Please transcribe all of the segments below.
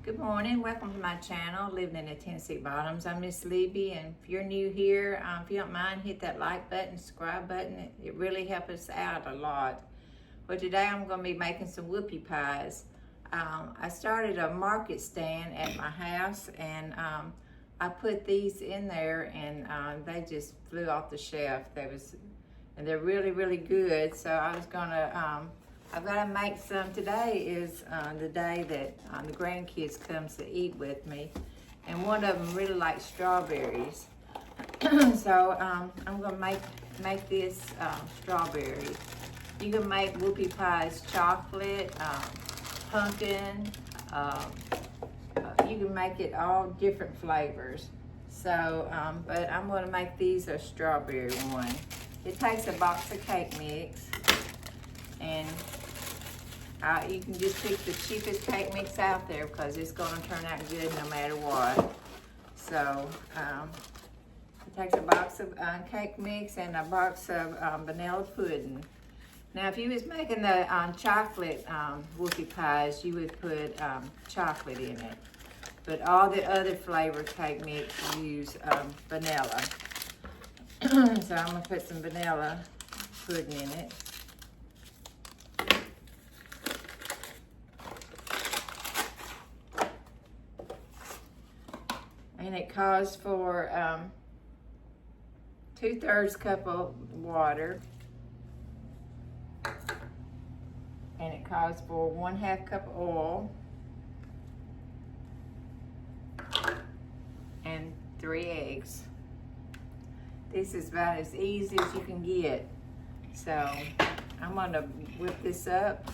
Good morning, welcome to my channel, Living in the Tennessee Bottoms. I'm Miss Libby, and if you're new here, if you don't mind, hit that like button, subscribe button. It really helps us out a lot. Well, today I'm going to be making some whoopie pies. I started a market stand at my house, and I put these in there, and they just flew off the shelf. And they're really, really good. So I was gonna, I've got to make some. Today is the day that the grandkids comes to eat with me, and one of them really likes strawberries. So I'm gonna make this strawberry. You can make whoopie pies, chocolate, pumpkin. You can make it all different flavors. So, but I'm gonna make these a strawberry one. It takes a box of cake mix, and you can just pick the cheapest cake mix out there because it's gonna turn out good no matter what. So, it takes a box of cake mix and a box of vanilla pudding. Now, if you was making the chocolate whoopie pies, you would put chocolate in it. But all the other flavored cake mix use vanilla. So I'm gonna put some vanilla pudding in it. And it calls for 2/3 cup of water. And it calls for 1/2 cup of oil. And 3 eggs. This is about as easy as you can get. So I'm gonna whip this up.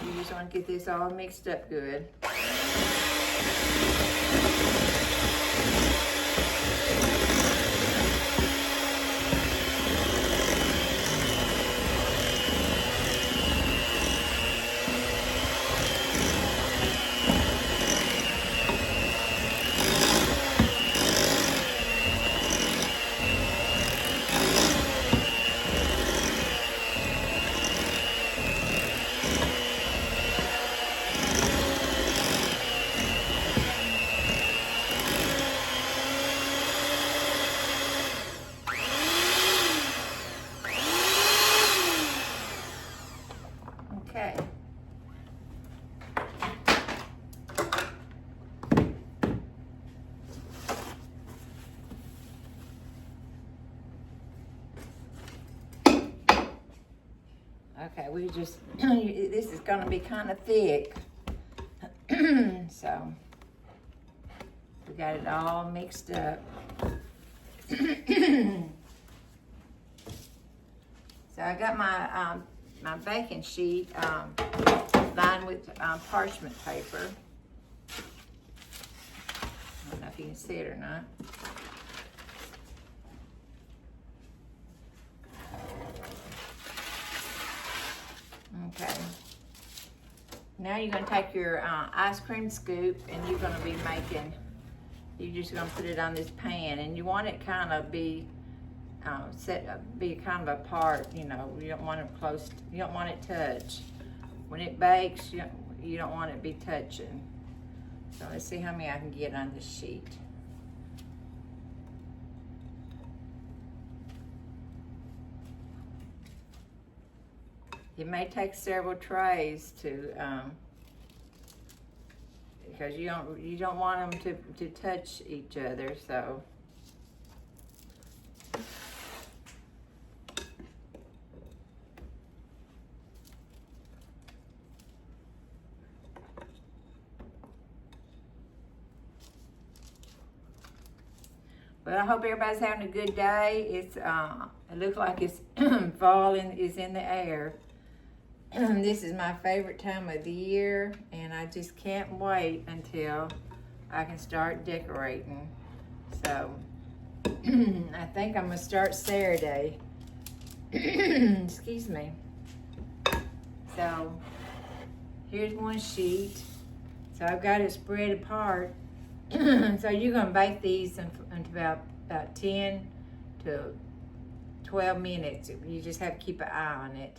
You just want to get this all mixed up good. Okay. Okay, we just, this is gonna be kind of thick. So, we got it all mixed up. So I got my my baking sheet lined with parchment paper. I don't know if you can see it or not. Okay. Now you're gonna take your ice cream scoop, and you're gonna be making. You're just gonna put it on this pan, and you want it kind of be be kind of apart. You know, you don't want it close. You don't want it touch. When it bakes, you don't want it to be touching. So let's see how many I can get on this sheet. It may take several trays to, because you don't want them to touch each other. So. Well, I hope everybody's having a good day. It looks like it's fall is in the air. This is my favorite time of the year, and I just can't wait until I can start decorating. So I think I'm gonna start Saturday. Excuse me. So here's one sheet. So I've got it spread apart. So you're gonna bake these in about 10 to 12 minutes. You just have to keep an eye on it.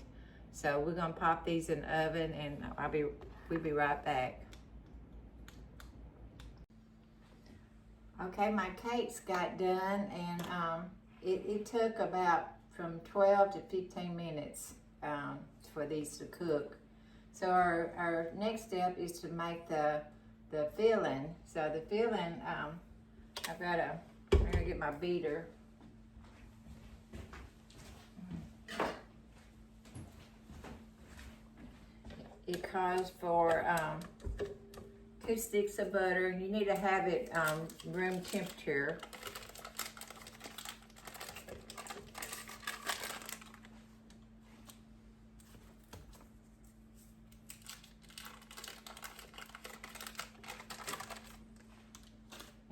So we're gonna pop these in the oven, and we'll be right back. Okay, my cakes got done, and it took about from 12 to 15 minutes for these to cook. So our next step is to make the filling. So the filling, I'm gonna get my beater. It calls for 2 sticks of butter. You need to have it room temperature.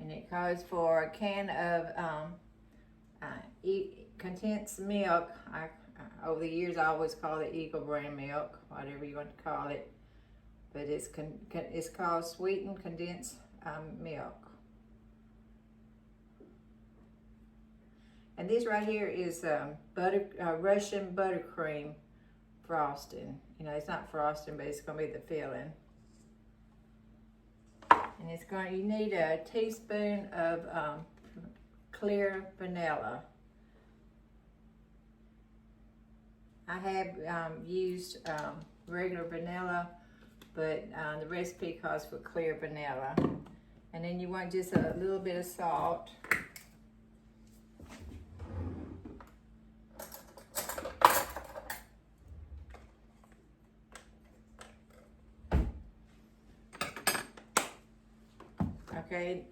And it calls for a can of condensed milk. Over the years, I always call it Eagle brand milk, whatever you want to call it. But it's called sweetened condensed milk. And this right here is Russian buttercream frosting. You know, it's not frosting, but it's gonna be the filling. And you need a teaspoon of clear vanilla. I have used regular vanilla, but the recipe calls for clear vanilla. And then you want just a little bit of salt. Okay,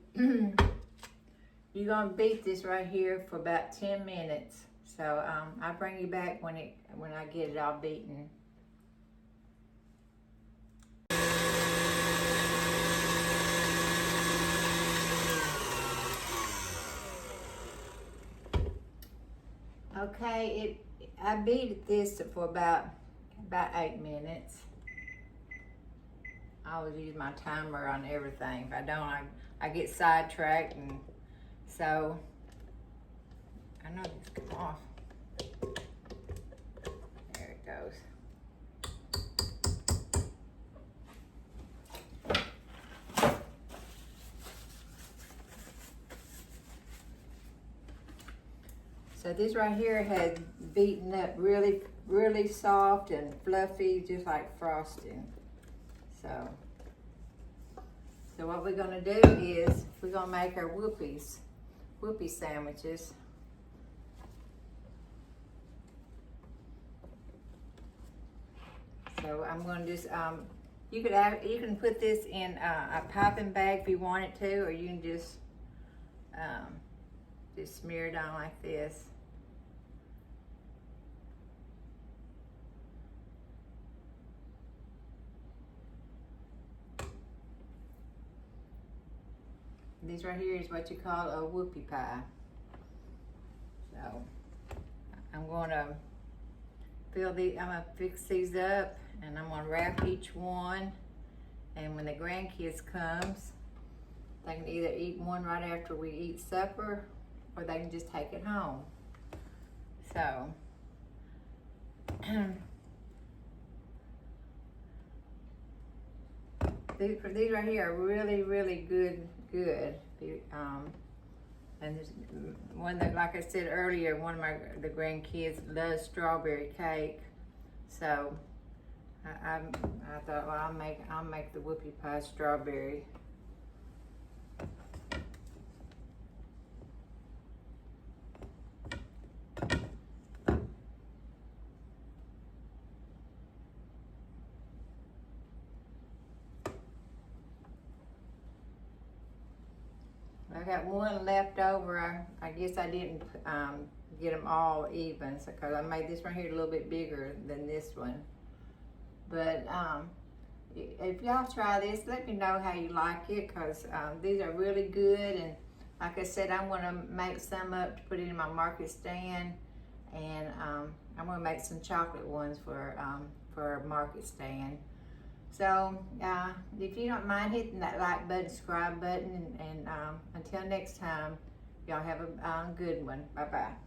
you're gonna beat this right here for about 10 minutes. So I'll bring you back when I get it all beaten. Okay, I beat this for about 8 minutes. I always use my timer on everything. If I don't, I get sidetracked, and so I know this come off. There it goes. So this right here had beaten up really, really soft and fluffy, just like frosting. So what we're gonna do is we're gonna make our Whoopie sandwiches. So I'm gonna just you can put this in a piping bag if you want it to, or you can just smear it on like this. This right here is what you call a whoopie pie. So I'm gonna fix these up, and I'm gonna wrap each one. And when the grandkids comes, they can either eat one right after we eat supper, or they can just take it home. So these right here are really, really good. And there's one that, like I said earlier, one of the grandkids loves strawberry cake. So I thought, well, I'll make the whoopie pie strawberry. I got one left over. I guess I didn't get them all even, because I made this right here a little bit bigger than this one. But if y'all try this, let me know how you like it, because these are really good. And like I said, I'm going to make some up to put it in my market stand, and I'm going to make some chocolate ones for a market stand. So if you don't mind hitting that like button, subscribe button, and until next time, y'all have a good one. Bye-bye.